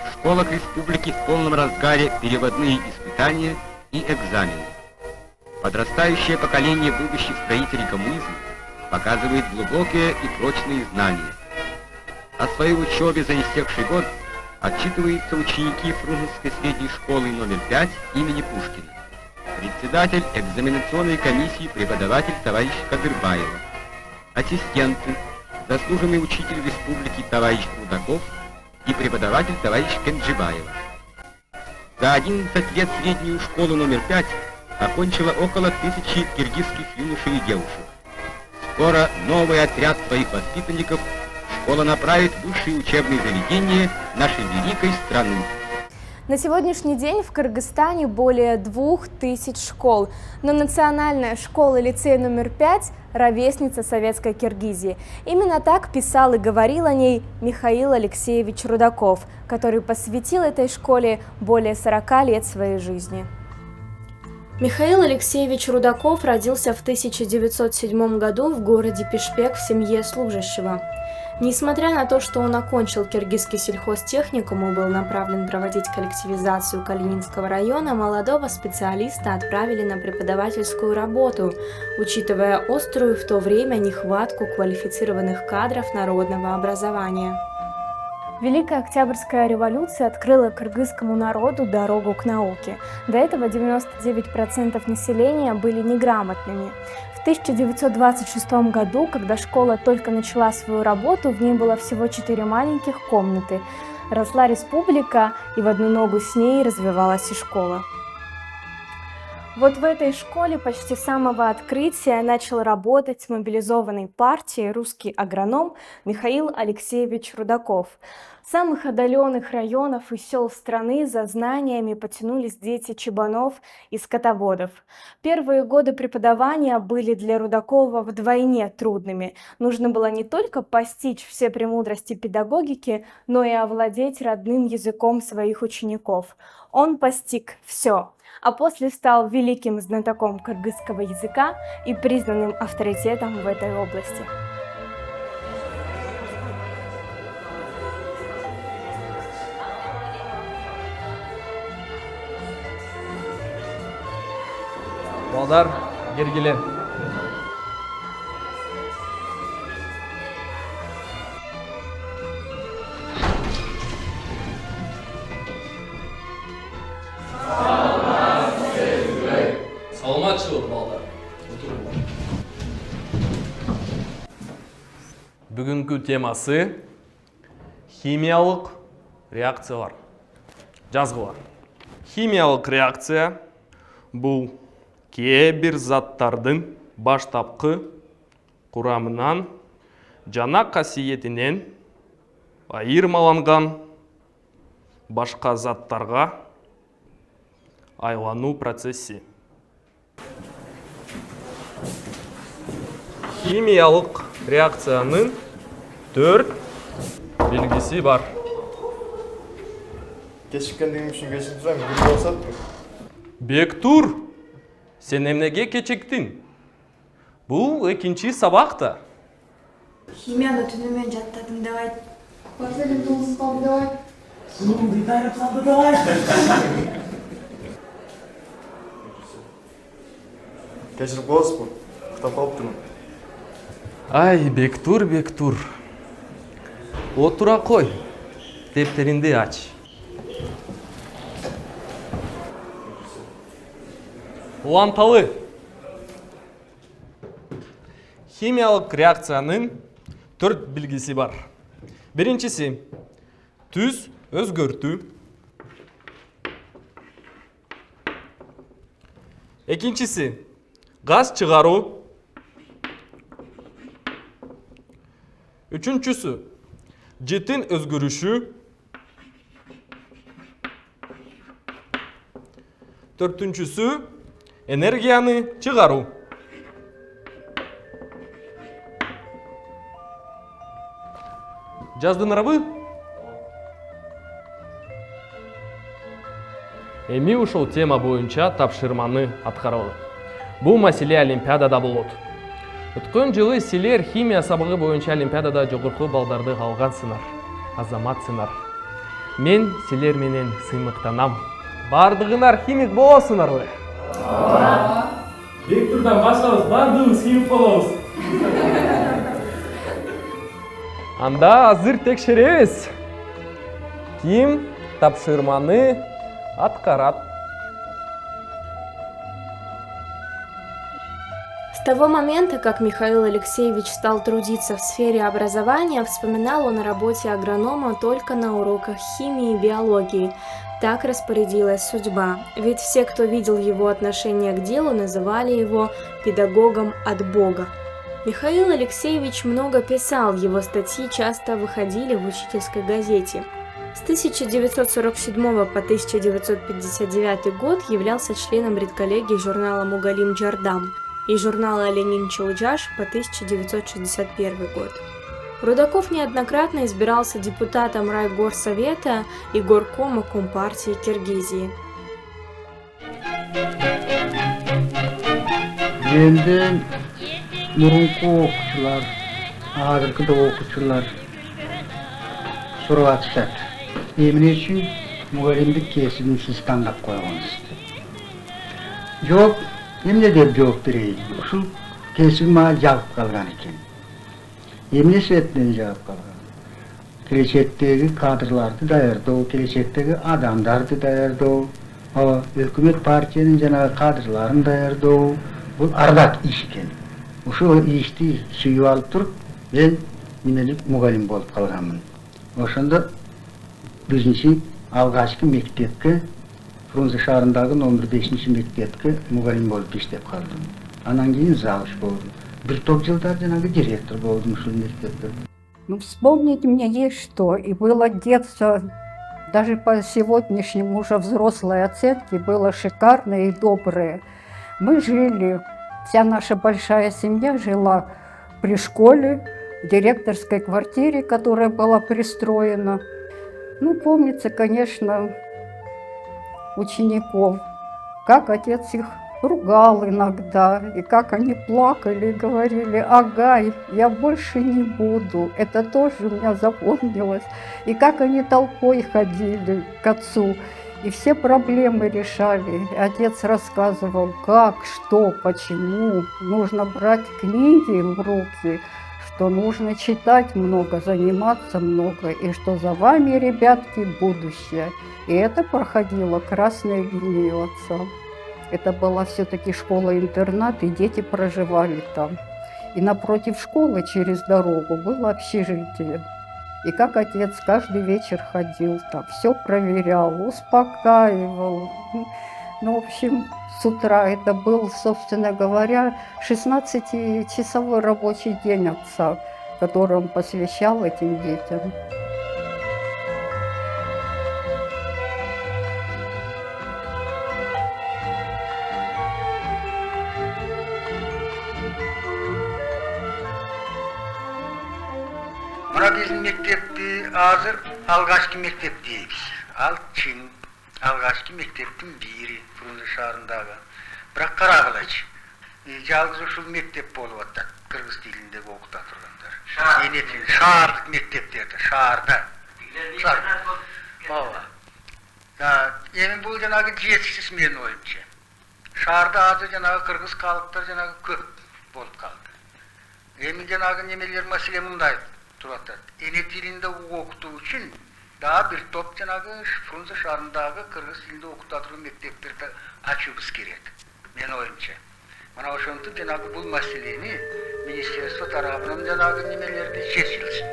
В школах республики в полном разгаре переводные испытания и экзамены. Подрастающее поколение будущих строителей коммунизма показывает глубокие и прочные знания. О своей учебе за истекший год отчитываются ученики Фрунзенской средней школы номер 5 имени Пушкина, председатель экзаменационной комиссии преподаватель товарищ Кадырбаева, ассистенты, заслуженный учитель республики товарищ Рудаков и преподаватель товарищ Кенджибаева. За 11 лет среднюю школу номер 5 окончило около 1000 киргизских юношей и девушек. Скоро новый отряд своих воспитанников школа направит в высшие учебные заведения нашей великой страны. На сегодняшний день в Кыргызстане более 2000 школ, но национальная школа-лицей номер 5 – ровесница советской Киргизии. Именно так писал и говорил о ней Михаил Алексеевич Рудаков, который посвятил этой школе более 40 лет своей жизни. Михаил Алексеевич Рудаков родился в 1907 году в городе Пишпек в семье служащего. Несмотря на то, что он окончил Киргизский сельхозтехникум и был направлен проводить коллективизацию Калининского района, молодого специалиста отправили на преподавательскую работу, учитывая острую в то время нехватку квалифицированных кадров народного образования. Великая Октябрьская революция открыла кыргызскому народу дорогу к науке. До этого 99% населения были неграмотными. В 1926 году, когда школа только начала свою работу, в ней было всего 4 маленьких комнаты. Росла республика, и в одну ногу с ней развивалась и школа. Вот в этой школе почти с самого открытия начал работать с мобилизованной партией русский агроном Михаил Алексеевич Рудаков. В самых отдаленных районов и сел страны за знаниями потянулись дети чабанов и скотоводов. Первые годы преподавания были для Рудакова вдвойне трудными. Нужно было не только постичь все премудрости педагогики, но и овладеть родным языком своих учеников. Он постиг все, а после стал великим знатоком кыргызского языка и признанным авторитетом в этой области. Балдар, Гергеле. Саламатчылык, балдар. Бүгүнкү темасы химиялык реакциялар. Жазгылар. Химиялык реакция бул кээ бир заттардын баштапкы курамынан жана касиетинен айырмаланган башка заттарга айлануу процесси. Химиялык реакциянын 4 белгиси бар. Кечиккендигим үчүн кечирип сурайм, күн болсотпу? Бектур, сен эмнеге кечиктин? Бул экинчи сабакта. Химияны түнү менен жаттадым деп айт. Барселин тулсуз калды деп айт. Сунумду кайрап салды деп айт. Кечирип коесузбу? Уктап калыптырмын. Ай, Бектур, Бектур. Отура кой. Дептеринди ач. Уланталы. Химиялык реакциянын 4 белгиси бар. Биринчиси түз өзгөртүү. Экинчиси газ чыгаруу. Үчүнчүсү житин өзгөрүшү. Төртүнчүсү энергияны чыгаруу. Жаздыңарбы? Эми ушул тема боюнча тапшырманы аткаралы. Бул маселе Олимпиадада болот. Өткөн жылы силер химия сабагы боюнча Олимпиадада жогорку балдарды алгансыңар. Азаматсыңар. Мен силер менен сыймыктанам. Бардыгыңар химик болосуңарбы? Ректордан баштабыз, бардыгыбыз химик болобуз. Анда азыр текшеребиз. Ким тапшырманы аткарат? С того момента, как Михаил Алексеевич стал трудиться в сфере образования, вспоминал он о работе агронома только на уроках химии и биологии. Так распорядилась судьба, ведь все, кто видел его отношение к делу, называли его педагогом от Бога. Михаил Алексеевич много писал, его статьи часто выходили в учительской газете. С 1947 по 1959 год являлся членом редколлегии журнала «Мугалим Джардам» и журнала «Ленин Чулджаш» по 1961 год. Рудаков неоднократно избирался депутатом райгорсовета и горкома Компартии Киргизии. Енді мұрынқы оқушылар, азыркыда оқушылар сұрағатышат. Емін үшін мұғалімдік кесібін сіз таңдап қойғансыз. Жоқ, еміне деп жоқ берейін. Ұшыл кесібі маған жағып қалған екен. Еміне светінен жағып қалған. Келешектегі кадрларды даярдау, келешектегі адамдарды даярдау, өкімет партияның жаңағы кадрларын даярдау, бұл ардақ іш екен. Ошол ишти сүйіп алып тұрып, мен немелік мұғалім болып қалғанмын. Ошонда бізінші алғашқы мектепке, Фрунзе шаарындағы номер 5-ші мектепке мұғалім болып иштеп қалдым. Анан кейін завуч болдым. Бір топ жылдар жаңағы директор болдым ушул мектепте. Ну, вспомнить мне есть что. И было детство, даже по сегодняшнему уже взрослой оценке, было шикарное и доброе. Мы жили, вся наша большая семья жила при школе, в директорской квартире, которая была пристроена. Ну, помнится, конечно, учеников, как отец их ругал иногда, и как они плакали и говорили: «Агай, я больше не буду». Это тоже у меня запомнилось. И как они толпой ходили к отцу, и все проблемы решали. И отец рассказывал, как, что, почему. Нужно брать книги в руки, что нужно читать много, заниматься много, и что за вами, ребятки, будущее. И это проходило красной линией у отца. Это была все-таки школа-интернат, и дети проживали там. И напротив школы, через дорогу, было общежитие. И как отец каждый вечер ходил там, все проверял, успокаивал. Ну, в общем, с утра это был, собственно говоря, 16-часовой рабочий день отца, который он посвящал этим детям. Мына биздин мектепти азыр алгачкы мектеп дейбиз. Ал чын алгачкы мектептин бири Фрунзе шаарындагы. Бирок карагылачы. Жалгыз ушул мектеп болуп атат. Кыргыз тилинде окута тургандар. Эне тил шаардык мектептерде, шаарда. Ооба. Эми бул жанагы жетишсиз менин оюмча. Шаарда азыр жанагы кыргыз калыктар жанагы көп болуп калды. Эми жанагы немелер маселе мындай турат. Эне тилинде окутуу үчүн дагы бир топ жанагы Фрунзе шаарындагы кыргыз тилинде окута турган мектептерди ачуубуз керек. Менин оюмча. Мына ошентип жанагы бул маселени министерство тарабынан жанагы немелерди чечилсин.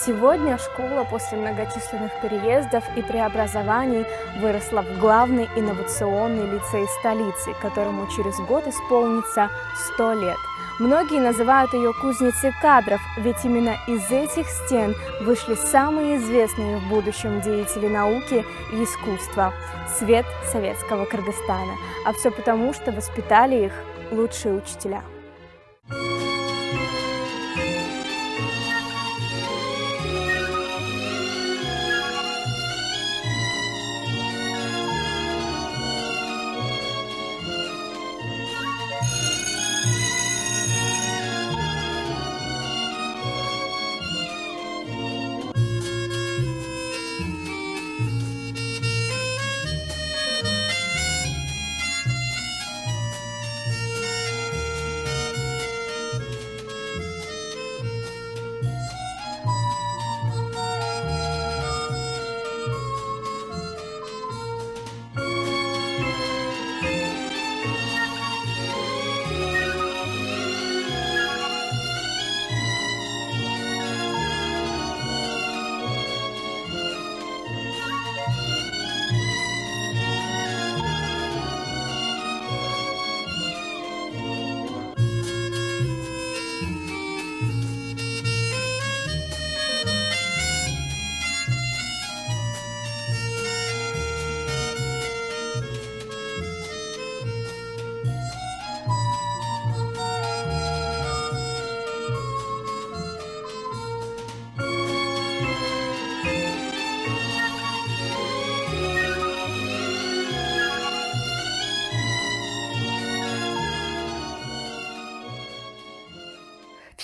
Сегодня школа после многочисленных переездов и преобразований выросла в главный инновационный лицей столицы, которому через год исполнится 100 лет. Многие называют ее кузницей кадров, ведь именно из этих стен вышли самые известные в будущем деятели науки и искусства – свет советского Кыргызстана. А все потому, что воспитали их лучшие учителя.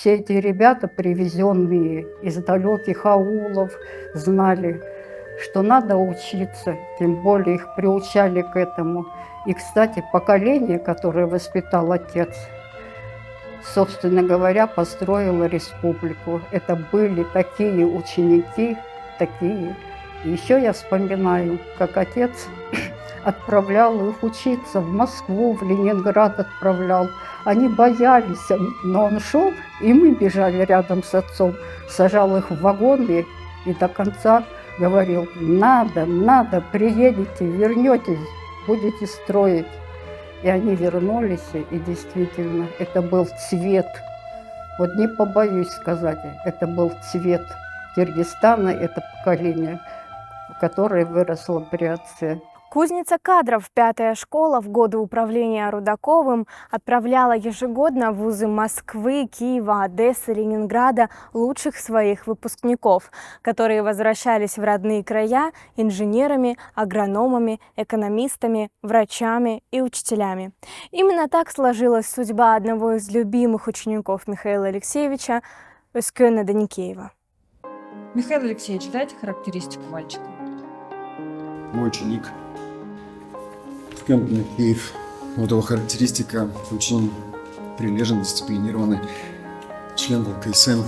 все эти ребята, привезенные из далеких аулов, знали, что надо учиться, тем более их приучали к этому. И, кстати, поколение, которое воспитал отец, собственно говоря, построило республику. Это были такие ученики, такие. И еще я вспоминаю, как отец отправлял их учиться в Москву, в Ленинград отправлял. Они боялись, но он шел, и мы бежали рядом с отцом, сажал их в вагоны и до конца говорил: надо, приедете, вернетесь, будете строить. И они вернулись, и действительно, это был цвет. Вот не побоюсь сказать, это был цвет Киргизстана, это поколение, которое выросло при отце. Кузница кадров, 5-я школа в годы управления Рудаковым отправляла ежегодно в вузы Москвы, Киева, Одессы, Ленинграда лучших своих выпускников, которые возвращались в родные края инженерами, агрономами, экономистами, врачами и учителями. Именно так сложилась судьба одного из любимых учеников Михаила Алексеевича, Özkönä Даникеева. Михаил Алексеевич, дайте характеристику мальчика. Мой ученик Özkönä Даникеев. Вот его характеристика: очень прилежный, дисциплинированный, член ВКСМ.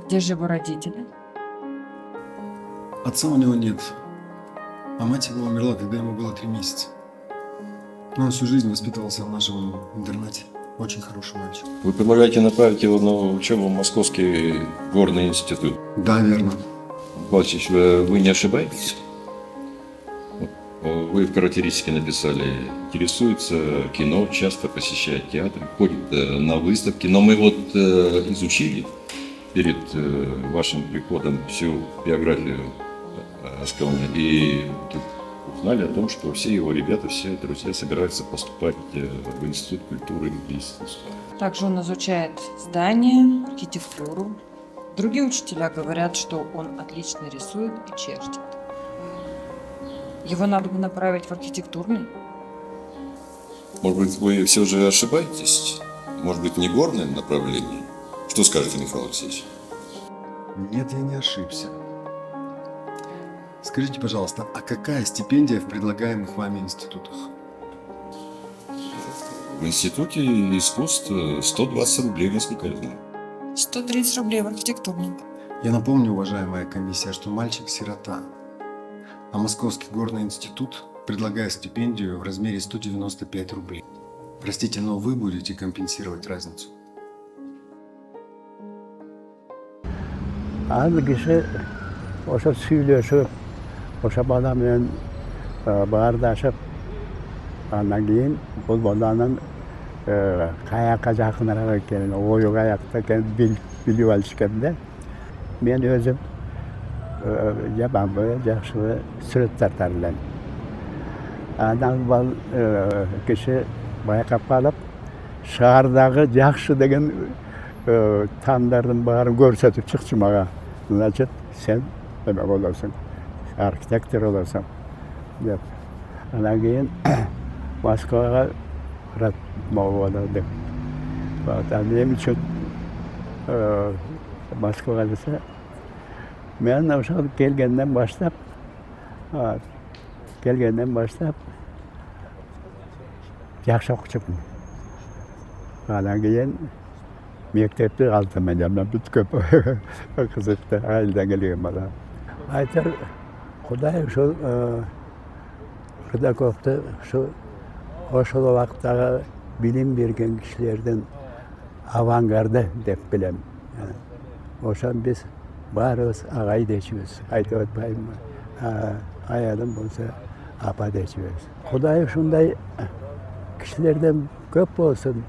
Где же его родители? Отца у него нет, а мать его умерла, когда ему было 3 месяца. Но он всю жизнь воспитывался в нашем интернате. Очень хороший мальчик. Вы предлагаете направить его на учебу в Московский горный институт? Да, верно. Владимир Ильич, вы не ошибаетесь? Вы в характеристике написали: интересуется кино, часто посещает театр, ходит на выставки. Но мы вот изучили перед вашим приходом всю биографию Özkönä и узнали о том, что все его ребята, все друзья собираются поступать в Институт культуры и искусства. Также он изучает здания, архитектуру. Другие учителя говорят, что он отлично рисует и чертит. Его надо бы направить в архитектурный. Может быть, вы все же ошибаетесь? Может быть, не горное направление? Что скажете, Михаил Алексеевич? Нет, я не ошибся. Скажите, пожалуйста, а какая стипендия в предлагаемых вами институтах? В Институте искусств 120 рублей, насколько я знаю. 130 рублей в архитектурном. Я напомню, уважаемая комиссия, что мальчик сирота, а Московский горный институт предлагает стипендию в размере 195 рублей. Простите, но вы будете компенсировать разницу. Аны киши ошо сүйлөшүп, ошо бала менен баардашып, андан кийин бул баланын каяка жакыныраак экенин, ою каякта экенин билип алышкан да. Мен өзүм жаманбы, жакшыбы сүрөт тартар элем. Андан бул киши байкап калып, шаардагы жакшы деген тандардын баарын көрсөтүп чыкчы мага. Значит, сен эме болосуң, архитектор болосуң деп. Андан кийин Москвага барат болду деп. Эмне үчүн Москвага десе, мен ошол келгенден баштап жакшы окучумун. Андан кийин мектепти калтым, мен бүткөп кызыкты, айылдан келген бала. Айтар, Кудай ушул Рудаковду ошол убактагы билим берген кишилердин авангарды деп билем. Ошон биз баарыбыз агай дечүбүз, айтып атпайбы? Аялым болсо апа дечүбүз. Кудай ушундай кишилерден көп болсун.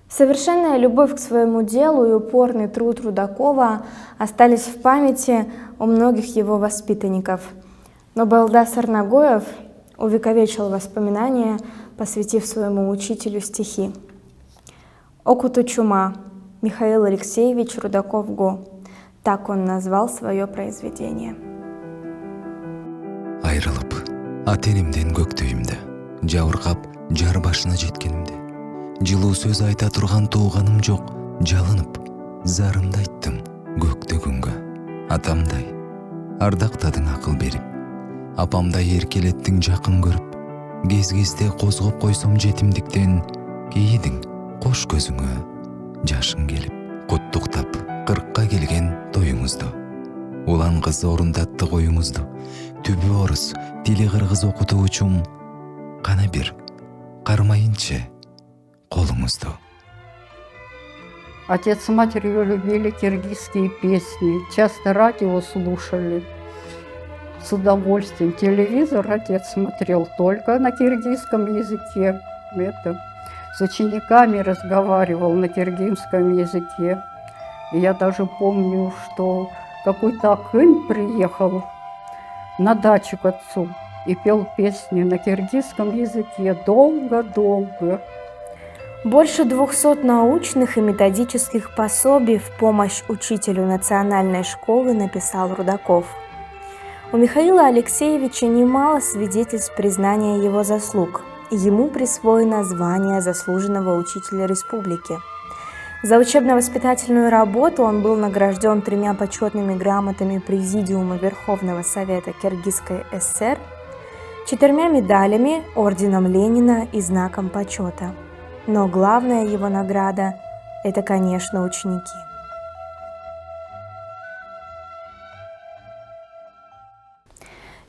Совершенная любовь к своему делу и упорный труд Рудакова остались в памяти у многих его воспитанников. Но Балдас Арнагоев увековечил воспоминания, посвятив своему учителю стихи. «Окуту чума» Михаил Алексеевич Рудаков-го. Так он назвал свое произведение. Айрылып, ата-энемден көктөйүмдө, жабыркап, жар башына жеткенимде, жылуу сөз айта турган тууганым жок, жалынып, зарымды айттым көктө күнгө. Атамдай, ардактадың акыл берип, апамдай эркелеттиң жакын көрүп, кез-кезде козгоп койсом жетимдиктен, кийдиң кош көзүңө жашың келип, куттуктап 40ка келген тоюңузду. Улан кыз орундатты коюңузду, түбү орус, тили кыргыз окутуучум, кана бир кармайынчы колуңузду. Отец и мать ее любили киргизские песни, часто радио слушали с удовольствием. Телевизор отец смотрел только на киргизском языке. С учениками разговаривал на киргизском языке. И я даже помню, что какой-то акын приехал на дачу к отцу и пел песни на киргизском языке долго-долго. Больше 200 научных и методических пособий в помощь учителю национальной школы написал Рудаков. У Михаила Алексеевича немало свидетельств признания его заслуг. Ему присвоено звание заслуженного учителя республики. За учебно-воспитательную работу он был награжден 3 почетными грамотами Президиума Верховного Совета Киргизской ССР, 4 медалями, орденом Ленина и знаком почета. Но главная его награда – это, конечно, ученики.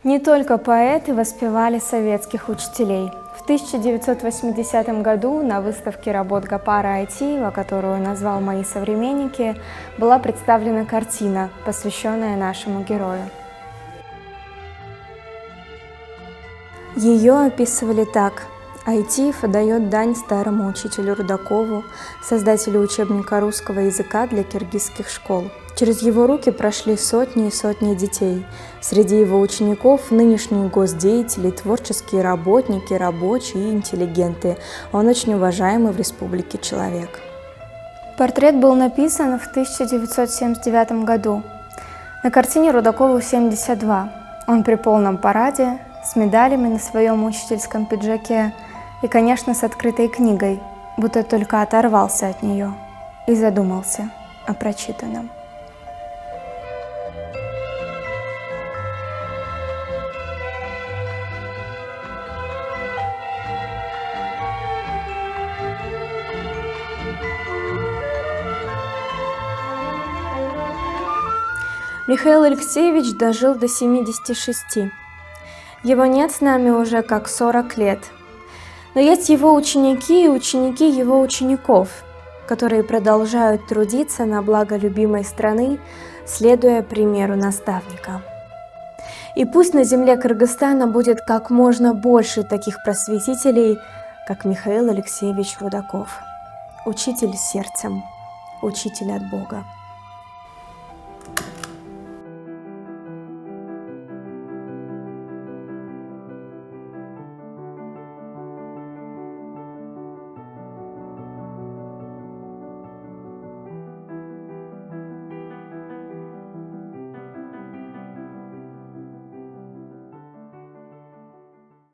Не только поэты воспевали советских учителей. В 1980 году на выставке работ Гапара Айтиева, которую он назвал «Мои современники», была представлена картина, посвященная нашему герою. Ее описывали так. Айтиев отдает дань старому учителю Рудакову, создателю учебника русского языка для киргизских школ. Через его руки прошли сотни и сотни детей. Среди его учеников нынешние госдеятели, творческие работники, рабочие и интеллигенты. Он очень уважаемый в республике человек. Портрет был написан в 1979 году. На картине Рудакову 72. Он при полном параде, с медалями на своем учительском пиджаке и, конечно, с открытой книгой, будто только оторвался от нее и задумался о прочитанном. Михаил Алексеевич дожил до 76. Его нет с нами уже как 40 лет. Но есть его ученики и ученики его учеников, которые продолжают трудиться на благо любимой страны, следуя примеру наставника. И пусть на земле Кыргызстана будет как можно больше таких просветителей, как Михаил Алексеевич Рудаков. Учитель сердцем, учитель от Бога.